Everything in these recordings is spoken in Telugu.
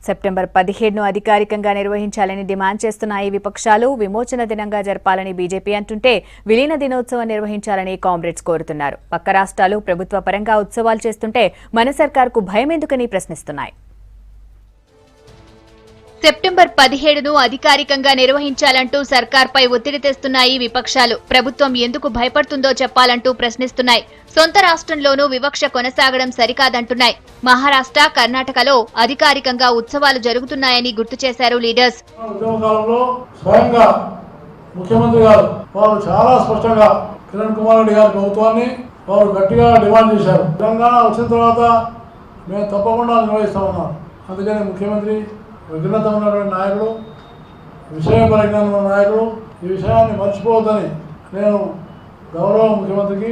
సెప్టెంబర్ 17ను అధికారికంగా నిర్వహించాలని డిమాండ్ చేస్తున్నాయి విపక్షాలు. విమోచన దినంగా జరపాలని బీజేపీ అంటుంటే విలీన దినోత్సవం నిర్వహించాలని కాంగ్రెస్ కోరుతున్నారు. పక్క రాష్ట్రాలు ప్రభుత్వ పరంగా ఉత్సవాలు చేస్తుంటే మన సర్కార్కు భయం ఎందుకని ప్రశ్నిస్తున్నాయి. సెప్టెంబర్ 17ను అధికారికంగా నిర్వహించాలంటూ సర్కార్పై ఒత్తిడి తెస్తున్నాయి విపక్షాలు. ప్రభుత్వం ఎందుకు భయపడుతుందో చెప్పాలంటూ ప్రశ్నిస్తున్నాయి. సొంత రాష్ట్రంలోనూ వివక్ష కొనసాగడం సరికాదంటున్నాయి. మహారాష్ట్ర, కర్ణాటకలో అధికారికంగా ఉత్సవాలు జరుగుతున్నాయని గుర్తు చేశారు లీడర్స్. ముఖ్యమంత్రి గారు వారు చాలా స్పష్టంగా కిరణ్ కుమార్ రెడ్డి గారి ప్రభుత్వాన్ని వారు గట్టిగా డిమాండ్ చేశారు. తెలంగాణ వచ్చిన తర్వాత మేము తప్పకుండా నిర్వహిస్తామన్నారు. అందుకని ముఖ్యమంత్రి విఘ్నత ఉన్నటువంటి నాయకుడు, విషయ పరిజ్ఞానం ఉన్న నాయకుడు ఈ విషయాన్ని మర్చిపోవద్దని నేను గౌరవ ముఖ్యమంత్రికి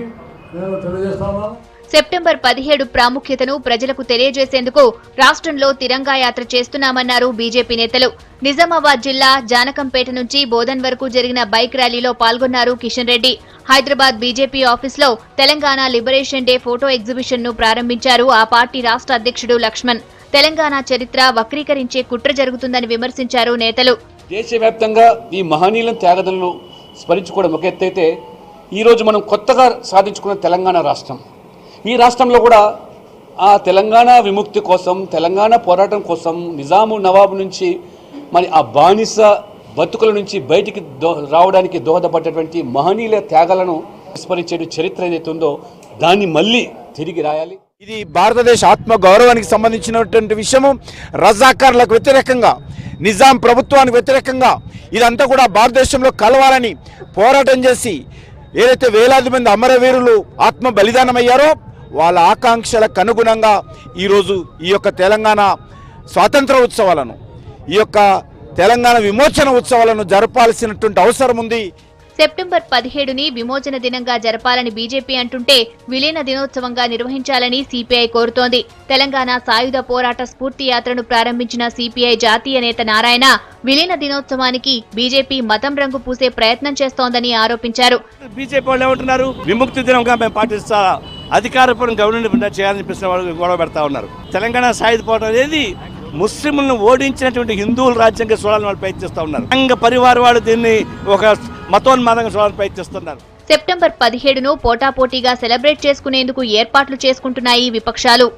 నేను తెలియజేస్తా ఉన్నాను. సెప్టెంబర్ 17 ప్రాముఖ్యతను ప్రజలకు తెలియజేసేందుకు రాష్ట్రంలో తిరంగా యాత్ర చేస్తున్నామన్నారు బీజేపీ నేతలు. నిజామాబాద్ జిల్లా జానకంపేట నుంచి బోధన్ వరకు జరిగిన బైక్ ర్యాలీలో పాల్గొన్నారు కిషన్ రెడ్డి. హైదరాబాద్ బీజేపీ ఆఫీస్లో Telangana liberation day photo exhibition ను ప్రారంభించారు ఆ పార్టీ రాష్ట్ర అధ్యక్షుడు లక్ష్మణ్. తెలంగాణ చరిత్ర వక్రీకరించే కుట్ర జరుగుతుందని విమర్శించారు నేతలు. దేశవ్యాప్తంగా ఈ మహనీయుల త్యాగదలను స్మరించుకోవడం ఒక ఎత్తైతే, ఈరోజు మనం కొత్తగా సాధించుకున్న తెలంగాణ రాష్ట్రం, ఈ రాష్ట్రంలో కూడా ఆ తెలంగాణ విముక్తి కోసం, తెలంగాణ పోరాటం కోసం నిజాము నవాబు నుంచి మరి ఆ బానిస బతుకుల నుంచి బయటికి రావడానికి దోహదపడ్డటువంటి మహనీయుల త్యాగాలను విస్మరించే చరిత్ర ఏదైతే ఉందో దాన్ని మళ్ళీ తిరిగి రాయాలి. ఇది భారతదేశ ఆత్మ గౌరవానికి సంబంధించినటువంటి విషయము. రజాకార్లకు వ్యతిరేకంగా, నిజాం ప్రభుత్వానికి వ్యతిరేకంగా ఇదంతా కూడా భారతదేశంలో కలవాలని పోరాటం చేసి ఏదైతే వేలాది మంది అమరవీరులు ఆత్మ బలిదానమయ్యారో వాళ్ళ ఆకాంక్షలకు అనుగుణంగా ఈరోజు ఈ యొక్క తెలంగాణ స్వాతంత్ర ఉత్సవాలను, ఈ యొక్క తెలంగాణ విమోచన ఉత్సవాలను జరపాల్సినటువంటి అవసరం ఉంది. సెప్టెంబర్ 17ని విమోచన దినంగా జరపాలని బీజేపీ అంటుంటే విలీన దినోత్సవంగా నిర్వహించాలని సిపిఐ కోరుతోంది. తెలంగాణ సాయుధ పోరాట స్ఫూర్తి యాత్రను ప్రారంభించిన సిపిఐ జాతీయ నేత నారాయణ విలీన దినోత్సవానికి బీజేపీ మతం రంగు పూసే ప్రయత్నం చేస్తోందని ఆరోపించారు. బీజేపీ వాళ్ళు ఏమంటున్నారు, విముక్తి దినంగా మేము పాటిస్తా, అధికారపూర్వం గవర్నమెంట్ చేయాలని ప్రశ్న వాళ్ళు గొడవ పెడతా ఉన్నారు. తెలంగాణ సాయుధ పోరాటం అనేది ముస్లింలను ఓడించినటువంటి హిందువుల రాజ్యాంగ చూడాలని వాళ్ళు ప్రయత్నిస్తూ ఉన్నారు. సంఘ పరివార వాళ్ళు దీన్ని ఒక మతోన్మాదంగా చూడాలని ప్రయత్నిస్తున్నారు. సెప్టెంబర్ 17ను పోటాపోటీగా సెలబ్రేట్ చేసుకునేందుకు ఏర్పాట్లు చేసుకుంటున్నాయి విపక్షాలు.